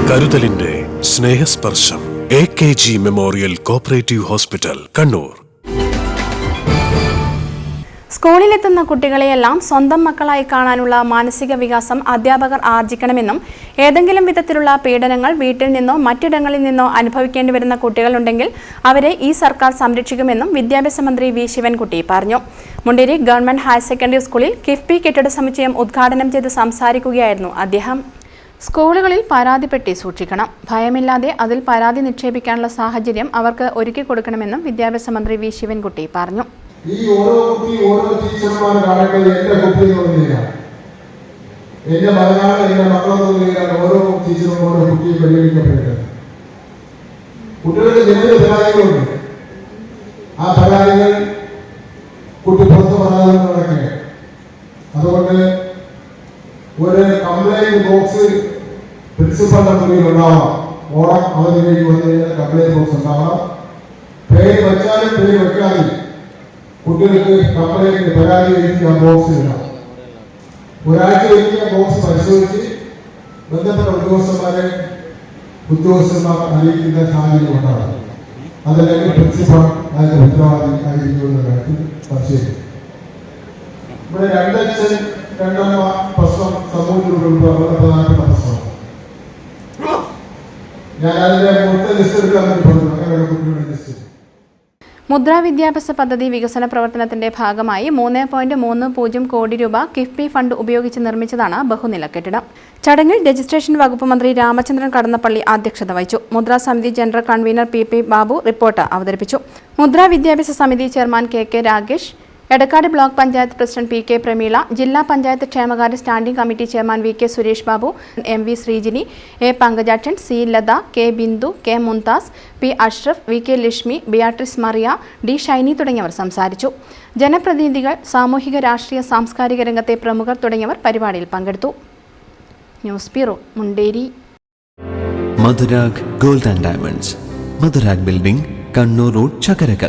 കരുതലിന്റെ സ്നേഹസ്പർശം AKG memorial cooperative hospital, Kannur. സ്കൂളിലെത്തുന്ന കുട്ടികളെയെല്ലാം സ്വന്തം മക്കളായി കാണാനുള്ള മാനസിക വികാസം അധ്യാപകർ ആർജിക്കണമെന്നും ഏതെങ്കിലും വിധത്തിലുള്ള പീഡനങ്ങൾ വീട്ടിൽ നിന്നോ മറ്റിടങ്ങളിൽ നിന്നോ അനുഭവിക്കേണ്ടി വരുന്ന കുട്ടികളുണ്ടെങ്കിൽ അവരെ ഈ സർക്കാർ സംരക്ഷിക്കുമെന്നും വിദ്യാഭ്യാസ മന്ത്രി വി ശിവൻകുട്ടി പറഞ്ഞു. മുണ്ടേരി ഗവൺമെന്റ് ഹയർ സെക്കൻഡറി സ്കൂളിൽ കിഫ്ബി കെട്ടിട സമുച്ചയം ഉദ്ഘാടനം ചെയ്ത് സംസാരിക്കുകയായിരുന്നു അദ്ദേഹം. സ്കൂളുകളിൽ പരാതിപ്പെട്ടി സൂക്ഷിക്കണം. ഭയമില്ലാതെ അതിൽ പരാതി നിക്ഷേപിക്കാനുള്ള സാഹചര്യം അവർക്ക് ഒരുക്കി കൊടുക്കണമെന്നും വിദ്യാഭ്യാസ മന്ത്രി വി ശിവൻകുട്ടി പറഞ്ഞു. ഈ ഓരോ കുട്ടി ഓരോ ടീച്ചർമാർ കാണുന്നത് എന്റെ കുട്ടി തോന്നുകയാണ്, എന്റെ മകനാണ്, എന്റെ മക്കളെ തോന്നുകയാണ്. ഓരോ ടീച്ചറും ഓരോ കുട്ടിയും പരിഗണിക്കപ്പെടുന്നത്. കുട്ടികൾക്ക് നിരവധി പരാതികളുണ്ട്. ആ പരാതികൾ കുട്ടി പുറത്തു പറയാവുന്നതൊക്കെ. അതുകൊണ്ട് ഒരു കംപ്ലൈന്റ് ബോക്സ് പ്രിൻസിപ്പലിന്റെ മുറിയിൽ ഉണ്ടാവണം. ഓണം അവധിയിലേക്ക് വന്നു കഴിഞ്ഞാൽ കംപ്ലൈന്റ് ബോക്സ് ഉണ്ടാവണം. പേര് വെച്ചാലും പേര് വെക്കാതെ കുട്ടികൾക്ക് കംപ്ലൈന്റ് പരാതി എഴുതി ആ ബോക്സ് ഇടണം. ഒരാഴ്ച കഴിഞ്ഞ് ആ ബോക്സ് പരിശോധിച്ച് ബന്ധപ്പെട്ട ഉദ്യോഗസ്ഥന്മാർ അറിയിക്കുന്ന സാഹചര്യം ഉണ്ടാകും. അതല്ലെങ്കിൽ പ്രിൻസിപ്പൽ അതിന്റെ ഉത്തരവാദി ആയിരിക്കുമെന്ന കാര്യത്തിൽ സംശയിക്കും. ഇവിടെ രണ്ടമ്മ പ്രശ്നം സമൂഹത്തിലുള്ള വളരെ പ്രധാനപ്പെട്ട പ്രശ്നമാണ്. ഞാൻ അതിന്റെ മൊത്തം ലിസ്റ്റ് എടുക്കാൻ വേണ്ടി പറഞ്ഞു. അങ്ങനെ കുട്ടികളുടെ ലിസ്റ്റ്. മുദ്രാ വിദ്യാഭ്യാസ പദ്ധതി വികസന പ്രവർത്തനത്തിന്റെ ഭാഗമായി 3.30 കോടി രൂപ കിഫ്ബി ഫണ്ട് ഉപയോഗിച്ച് നിർമ്മിച്ചതാണ് ബഹുനില കെട്ടിടം. ചടങ്ങിൽ രജിസ്ട്രേഷൻ വകുപ്പ് മന്ത്രി രാമചന്ദ്രൻ കടന്നപ്പള്ളി അധ്യക്ഷത വഹിച്ചു. മുദ്രാ സമിതി general convener PP Babu report അവതരിപ്പിച്ചു. മുദ്രാ വിദ്യാഭ്യാസ സമിതി chairman KK Ragesh, Edakkad block panchayat president PK Prameela, ജില്ലാ പഞ്ചായത്ത് ക്ഷേമകാര്യ standing committee chairman VK Suresh Babu, MV Sreejini, A Pankajakshan, C Latha, K Bindu, K Mumtaz, P Ashraf, VK Lakshmi, Beatrice Mariya, D Shiny തുടങ്ങിയവർ സംസാരിച്ചു. ജനപ്രതിനിധികൾ, സാമൂഹിക രാഷ്ട്രീയ സാംസ്കാരിക രംഗത്തെ പ്രമുഖർ തുടങ്ങിയവർ പരിപാടിയിൽ പങ്കെടുത്തു. News bureau, Munderi. Madhurag gold and diamonds, Madhurag building, Kannur road, Chakkarakal.